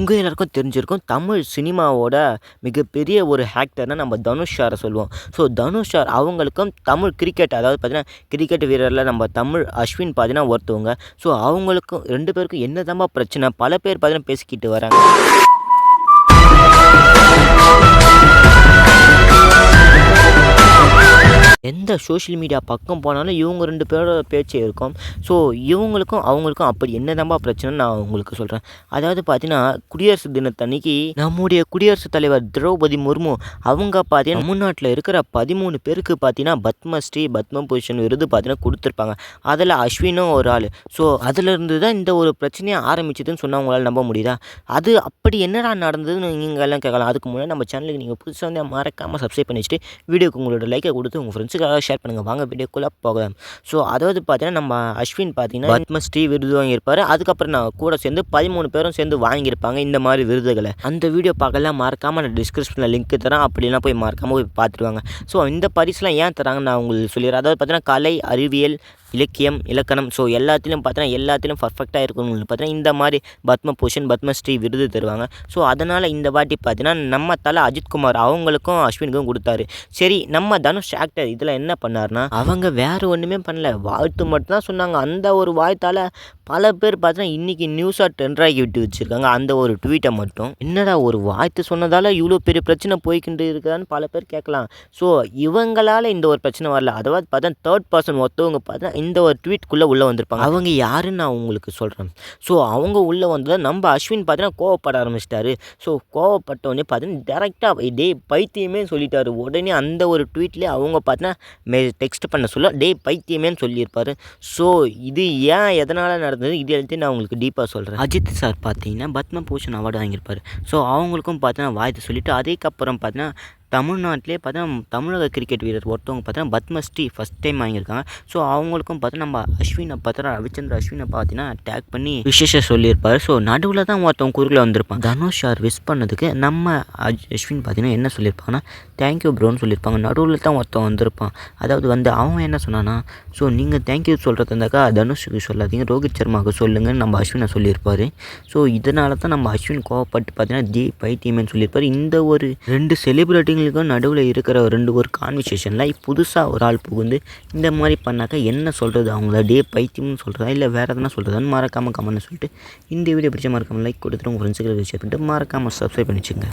உங்கள் எல்லாருக்கும் தெரிஞ்சிருக்கும் தமிழ் சினிமாவோட மிகப்பெரிய ஒரு ஆக்டர்னா நம்ம தனுஷ் சாரை சொல்லுவோம். ஸோ தனுஷ் சார் அவங்களுக்கும் தமிழ் கிரிக்கெட் அதாவது பார்த்தீங்கன்னா கிரிக்கெட் வீரரில் நம்ம தமிழ் அஸ்வின் பார்த்தீங்கன்னா ஒருத்தவங்க. ஸோ அவங்களுக்கும் 2 பேருக்கும் என்னதாம்மா பிரச்சனை பல பேர் பார்த்தீங்கன்னா பேசிக்கிட்டு வராங்க. எந்த சோஷியல் மீடியா பக்கம் போனாலும் இவங்க 2 பேரோட பேச்சு இருக்கும். ஸோ இவங்களுக்கும் அவங்களுக்கும் அப்படி என்னதான்பா பிரச்சனைன்னு நான் உங்களுக்கு சொல்கிறேன். அதாவது பார்த்தீங்கன்னா குடியரசு தினத்தன்னைக்கு நம்முடைய குடியரசுத் தலைவர் திரௌபதி முர்மு அவங்க பார்த்தீங்கன்னா தமிழ்நாட்டில் இருக்கிற 13 பேருக்கு பார்த்தீங்கன்னா பத்மஸ்ரீ பத்மபூஷன் விருது பார்த்தீங்கன்னா கொடுத்துருப்பாங்க. அதில் அஸ்வினும் ஒரு ஆள். ஸோ அதிலிருந்து தான் இந்த ஒரு பிரச்சனையை ஆரம்பிச்சதுன்னு சொன்னால் உங்களால் நம்ப முடியுதா? அது அப்படி என்னடா நடந்ததுன்னு நீங்கள் எல்லாம் கேட்கலாம். அதுக்கு முன்னாடி நம்ம சேனலுக்கு நீங்கள் புதுசாக வந்து மறக்காமல் சப்ஸ்கிரைப் பண்ணி வச்சுட்டு வீடியோக்கு உங்களோட லைக்கை கொடுத்து உங்கள் ஃப்ரெண்ட்ஸுக்காக ஷேர் பண்ணுங்கள். வாங்க வீடியோக்குள்ளே போகலாம். ஸோ அதாவது பார்த்தீங்கன்னா நம்ம அஸ்வின் பார்த்தீங்கன்னா பத்மஸ்ரீ விருது வாங்கியிருப்பார். அதுக்கப்புறம் நான் கூட சேர்ந்து 13 பேரும் சேர்ந்து வாங்கியிருப்பாங்க இந்த மாதிரி விருதுகளை. அந்த வீடியோ பார்க்கலாம் மறக்காமல் நான் டிஸ்கிரிப்ஷனில் லிங்க் தரேன். அப்படிலாம் போய் மறக்காமல் போய் பார்த்துருவாங்க. ஸோ இந்த பரிசுலாம் ஏன் தராங்கன்னு நான் உங்களுக்கு சொல்லிடுறேன். அதாவது பார்த்தீங்கன்னா கலை, அறிவியல், இலக்கியம், இலக்கணம் ஸோ எல்லாத்திலும் பார்த்தீங்கன்னா எல்லாத்திலும் பர்ஃபெக்டாக இருக்கணும்னு பார்த்தீங்கன்னா இந்த மாதிரி பத்மபூஷன் பத்மஸ்ரீ விருது தருவாங்க. ஸோ அதனால் இந்த வாட்டி பார்த்தீங்கன்னா நம்ம தலை அஜித்குமார் அவங்களுக்கும் அஸ்வினுக்கும் கொடுத்தாரு. சரி நம்ம தனுஷ் ஆக்டர் இதில் என்ன பண்ணார்னா அவங்க வேறு ஒன்றுமே பண்ணல, வாழ்த்து மட்டும்தான் சொன்னாங்க. அந்த ஒரு வாழ்த்தால் பல பேர் பார்த்தீங்கன்னா இன்றைக்கி நியூஸாக ட்ரெண்டாகி விட்டு வச்சுருக்காங்க. அந்த ஒரு ட்வீட்டை மட்டும் என்னடா ஒரு வாழ்த்து சொன்னதால் இவ்வளோ பெரிய பிரச்சனை போய்கிட்டு இருக்கான்னு பல பேர் கேட்கலாம். ஸோ இவங்களால் இந்த ஒரு பிரச்சனை வரல. அதாவது பார்த்தா தேர்ட் பர்சன் ஒருத்தவங்க பார்த்தா இந்த ஒரு ட்வீட்குள்ளே உள்ளே வந்திருப்பாங்க. அவங்க யாருன்னு நான் உங்களுக்கு சொல்கிறேன். ஸோ அவங்க உள்ளே வந்ததை நம்ம அஸ்வின் பார்த்தீங்கன்னா கோவப்பட ஆரம்பிச்சிட்டாரு. ஸோ கோவப்பட்டவொடனே பார்த்தீங்கன்னா டேரெக்டாக டே பைத்தியமே சொல்லிட்டாரு. உடனே அந்த ஒரு ட்வீட்லேயே அவங்க பார்த்தீங்கன்னா டெக்ஸ்ட் பண்ண சொல்ல டே பைத்தியமேன்னு சொல்லியிருப்பார். ஸோ இது ஏன் எதனால் நடந்தது இது எல்லாத்தையும் நான் உங்களுக்கு டீப்பாக சொல்கிறேன். அஜித் சார் பார்த்தீங்கன்னா பத்மபூஷன் அவார்டு வாங்கியிருப்பார். ஸோ அவங்களுக்கும் பார்த்தீங்கன்னா வாழ்த்து சொல்லிவிட்டு அதுக்கப்புறம் பார்த்தீங்கன்னா தமிழ்நாட்டிலே பார்த்தீங்கன்னா தமிழக கிரிக்கெட் வீரர் ஒருத்தவங்க பார்த்தீங்கன்னா பத்மஸ்ரீ ஃபஸ்ட் டைம் வாங்கியிருக்காங்க. ஸோ அவங்களுக்கும் பார்த்தீங்கன்னா நம்ம அஸ்வினை பார்த்தா ரவிச்சந்திர அஸ்வினை பார்த்தீங்கன்னா டேக் பண்ணி விசேஷம் சொல்லியிருப்பார். ஸோ நடுவில் தான் ஒருத்தவங்க குறுக்கில் வந்திருப்பான். தனுஷ் சார் விஷ் பண்ணதுக்கு நம்ம அஸ்வின் பார்த்தீங்கன்னா என்ன சொல்லியிருப்பாங்கன்னா தேங்க்யூ ப்ரோன்னு சொல்லியிருப்பாங்க. நடுவில் தான் ஒருத்தவன் வந்திருப்பான். அதாவது வந்து அவன் என்ன சொன்னான்னா ஸோ நீங்கள் தேங்க்யூ சொல்கிறது இருந்தாக்கா தனுஷுக்கு சொல்லாதீங்க ரோஹித் சர்மாவுக்கு சொல்லுங்கன்னு நம்ம அஸ்வினை சொல்லியிருப்பார். ஸோ இதனால தான் நம்ம அஸ்வின் கோவப்பட்டு பார்த்தீங்கன்னா ஜி பைத்தியமேன்னு சொல்லியிருப்பார். இந்த ஒரு 2 செலிபிரிட்டிங்க நடுவில் இருக்கிற ஒரு கான்வர்சேஷனில் புதுசாக ஒரு ஆள் புகுந்து இந்த மாதிரி பண்ணாக்கா என்ன சொல்கிறது, அவங்கள டே பைத்தியம்னு சொல்கிறதா இல்லை வேறு எதனா சொல்கிறதான்னு மறக்காமல் கமெண்ட்னு சொல்லிட்டு இந்த வீடியோ பிடிச்ச மறக்காமல் லைக் கொடுத்துட்டு உங்கள் ஃப்ரெண்ட்ஸுக்கு ஷேர் பண்ணிட்டு மறக்காமல் சப்ஸ்கிரைப் பண்ணி வச்சுங்க.